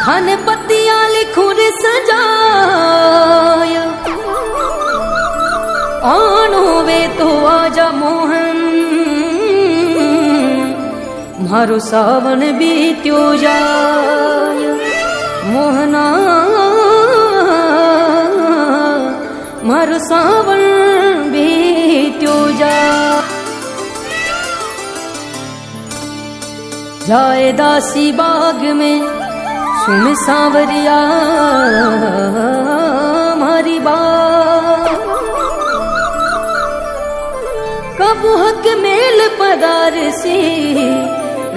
खाने पत्तियां लिखूं रे सजाया आनो वे तो आजा मोहन मारो सावन बीत्यो जाय मोहना मारो सावन बीत्यो जाए दासी बाग में सुन सांवरिया मारी बात कबू हक मेल पदार से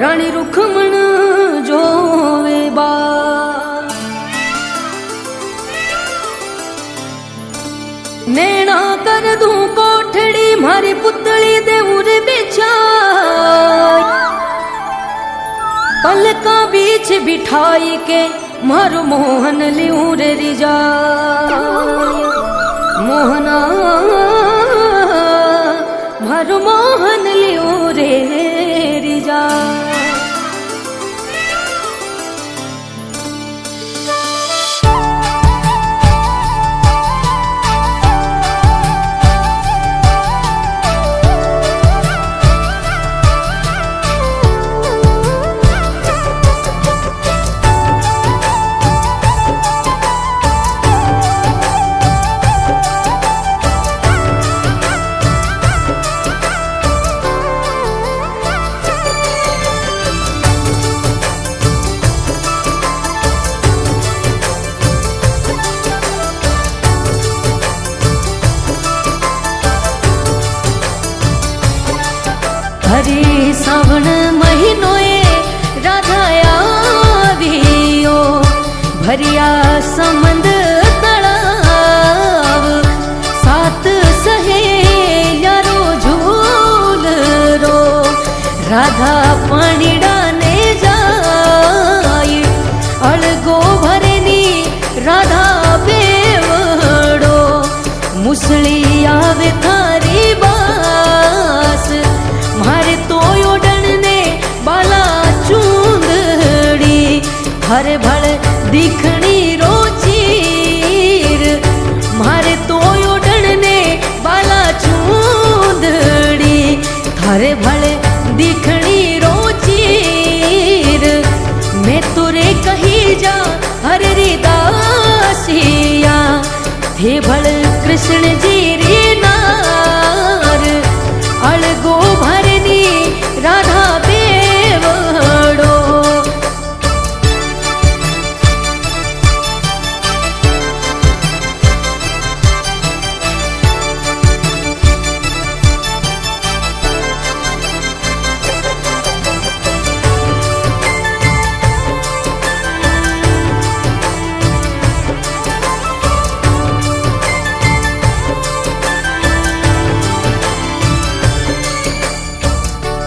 रानी रुखमण जोवे बा नैना कर दूं कोठड़ी मारी पुतली देऊं रे बिछाई पलका बीच बिठाई के मारो मोहन लियूं रे रिजाई मोहना मारो मोहन लियूं रे रिजाई हरी सावन महीनो राधा आवियो भरिया समंद तलाव सात सहेलिया रो झूल रो राधा पानी डाने जाय अड़गो भरनी राधा बेवड़ो मुसली आवे थारी बास मारे तो ओडन ने बाला चूंदड़ी हरे भल दिखनी रोचीर मारे तो ओडन ने बाला चूंदड़ी हरे भल दिखनी रोचीर मैं तुरे कही जा हरे री दासिया थे भल कृष्ण जी रे नार अलगो भरनी राधा बेवड़ो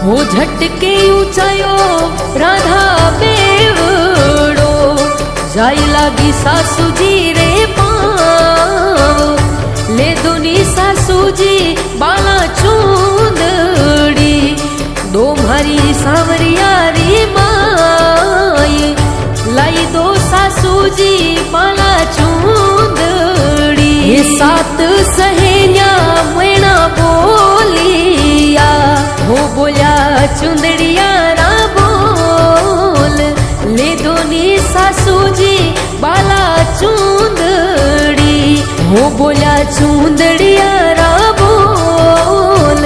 हो झटके ऊंचायो राधा बेवड़ो जाई लागी सासू जी रे पाव ले दोनी सासू जी बाला चूंदड़ी दो भारी सांवरिया री माई लाई दो सासू जी बाला चूंदड़ी ये सात सहेलिया मैना बोलिया हो बोला चुंदड़िया रा बोल ले दोनी सासू जी बाला चूंदड़ी हो बोला चूंदड़िया रा बोल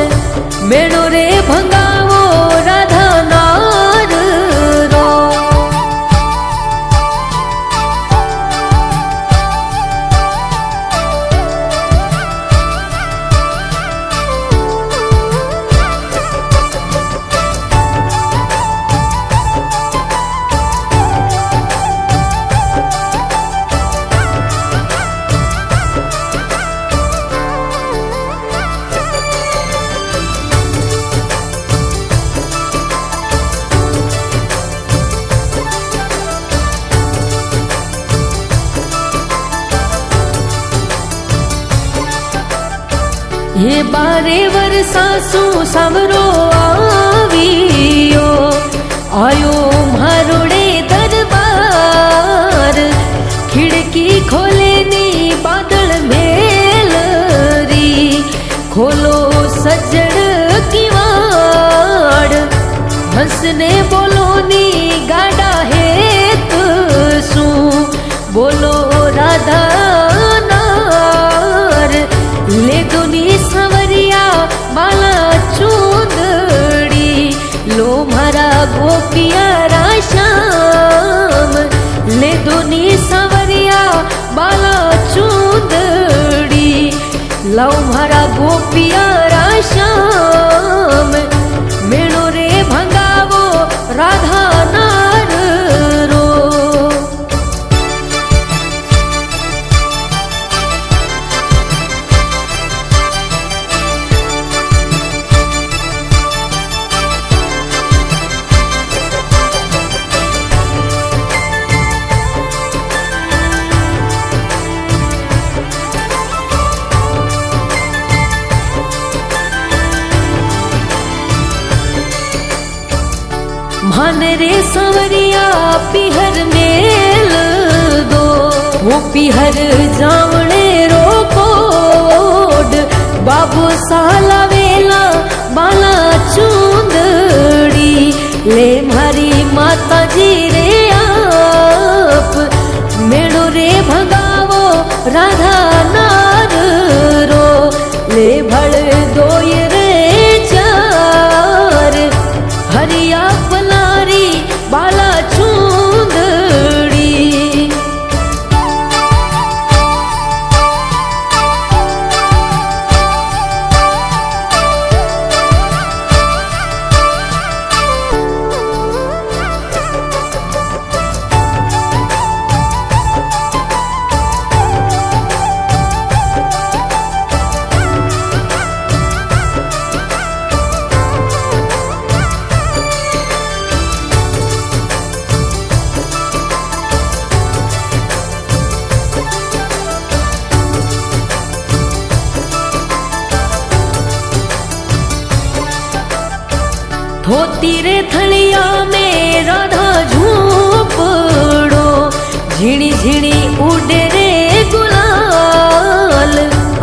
मेड़ो रे भंगावो राधा नार रो ये बारे वर्षासु सावरो आवियो आयो मारोड़े दरबार खिड़की खोले नी बादल मेलरी खोलो सजड़ की वाड़ हंसने बोलो नी गाड़ा है तू बोलो राधा नार ले दुनी सवरिया माला चूंदड़ी लो मारा गोपिया श्याम ले दुनी सवरिया बाला चूंदड़ी लो मारा गोपिया श्याम मेणो रे भंगावो राधा नार रो मान रे सवरिया पिहर मेल दो वो पिहर जावणे रो कोड बाबू साला वेला बाला चूंदड़ी ले मारी माता जी रे आप मेणो रे भगावो राधा नार रो ले भड़ दोय रे चार हरिया पलारी बाला चूंदड़ी धोती रे थलिया में राधा झूपड़ो झीणी झीणी उड़े रे गुलाल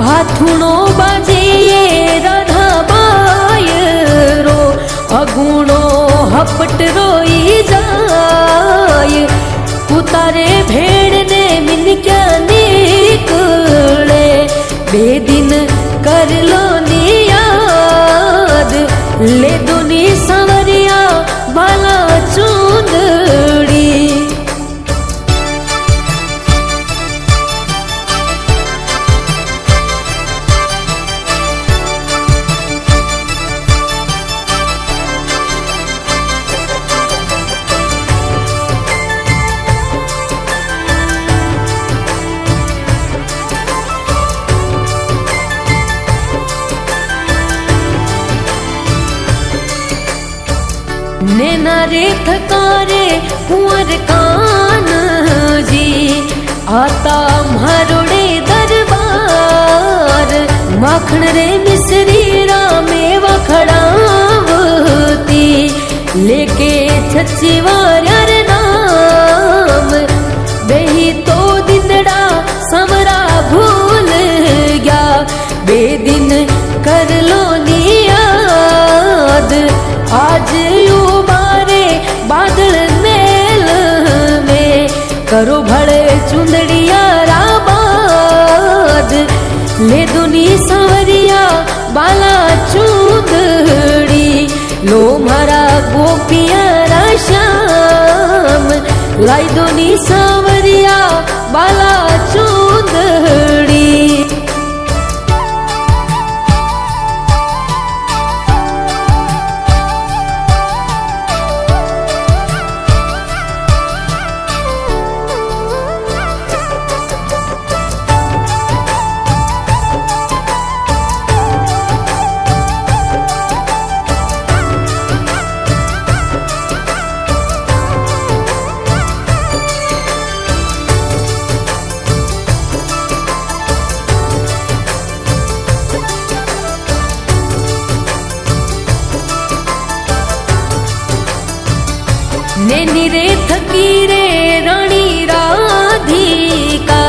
हाथुणो बाजे ये राधा बायरो अगुणो हपट रोई जाय उतारे भेड़ ने मिनक्या निकले बे दिन कर लो नी याद ले दुनी सवरिया बाला चूंदड़ी नैना रे थकारे कुंवर कान जी आता मारोड़े दरबार माखण रे मिसरी रामे वखड़ावती लेके छची वार नाम बेही तो दिंदड़ा समरा भूल गया बे दिन कर लो नी याद आज उबारे बादल मेल में करो भड़े चुंदड़िया राबाद ले दुनी सवरिया बाला चूंदड़ी लो मारा गोपिया श्याम लाई दुनी सवरिया बाला चूंदड़ी नैनी रे थकी रे रानी राधिका का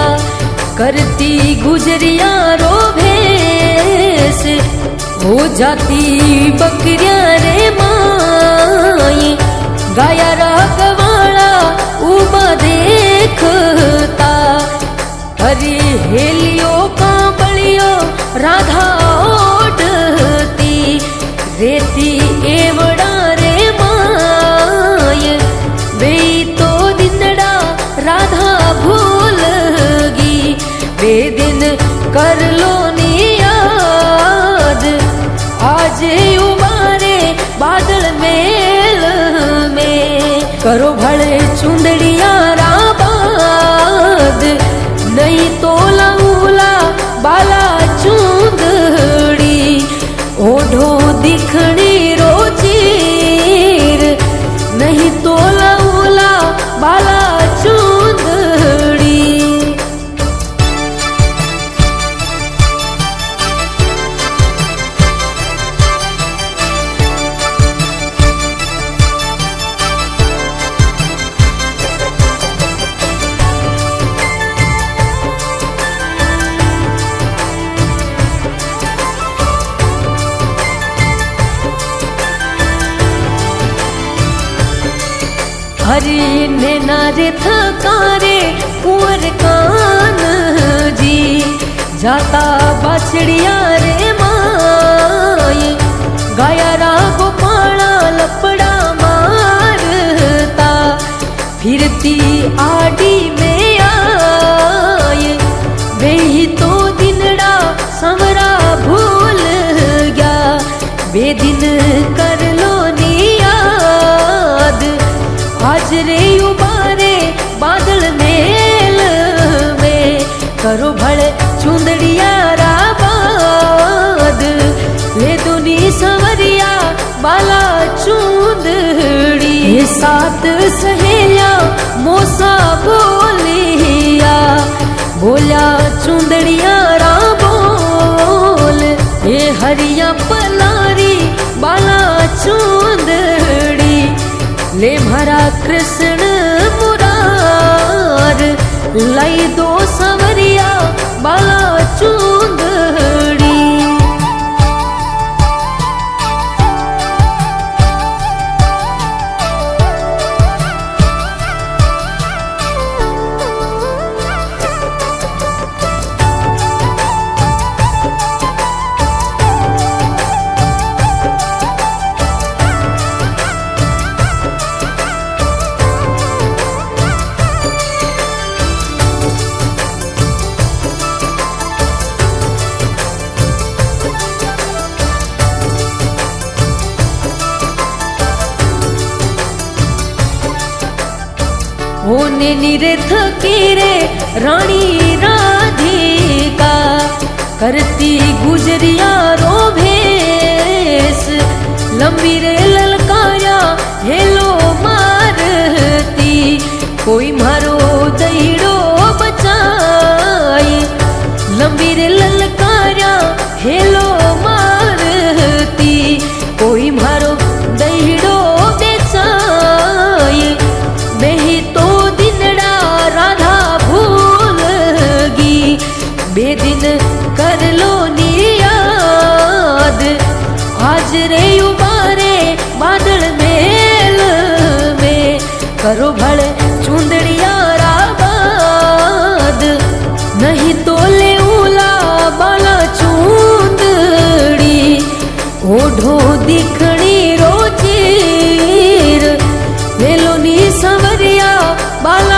करती गुजरिया रो भेस हो जाती बकरिया रे माई गाया रागवाड़ा उबा देखता हरी हेलियो कांबलियो राधा ओढ़ती रेती एवड़ा रे माय बेई तो दिनड़ा राधा भूल गी बे दिन कर लो नी याद आज उबारे बादल मेल में करो भले चुंदड़िया राबाद नहीं तो लाऊला बाला चूंदड़ी ओढ़ो दिखनी रोचीर नहीं तो लाऊला बाला चूंदड़ी। हरी ने नारे थकारे कुंवर कान जी जाता बाछड़िया रे माय गाया रागो पाड़ा लपड़ा मारता फिरती आड़ी में आए बेही तो दिनड़ा संवरा भूल गया बे दिन कर लो नी याद आज रे उबारे बादल मेल में करो भले चुंदड़िया राबाद ले दुनी संवरिया बाला चूंदड़ी ये सात सहेलिया मोसा बोलिया बोला चुंदड़िया रा बोल ये हरिया पलारी बाला चूंदड़ी ले मारा कृष्ण मुरार लाई दो संवरिया बाला चूंदड़ी। होने निरथ की रे रानी राधिका करती गुजरिया रो भेस लंबी रे ललकाया हेलो मारती कोई मारो दईड़ो बचाई लंबी रे ललकाया हेलो मारती कोई मारो दईड़ो बेचाई बेही तो दिनड़ा राधा भूल गी बे दिन कर लो नी याद आज रे उबारे बादल मेल में करो भले चुंदड़िया राबाद नहीं तो ले उला बाला चूंदड़ी ओढ़ो दिखनी रोचीर ले लो नी संवरिया बाला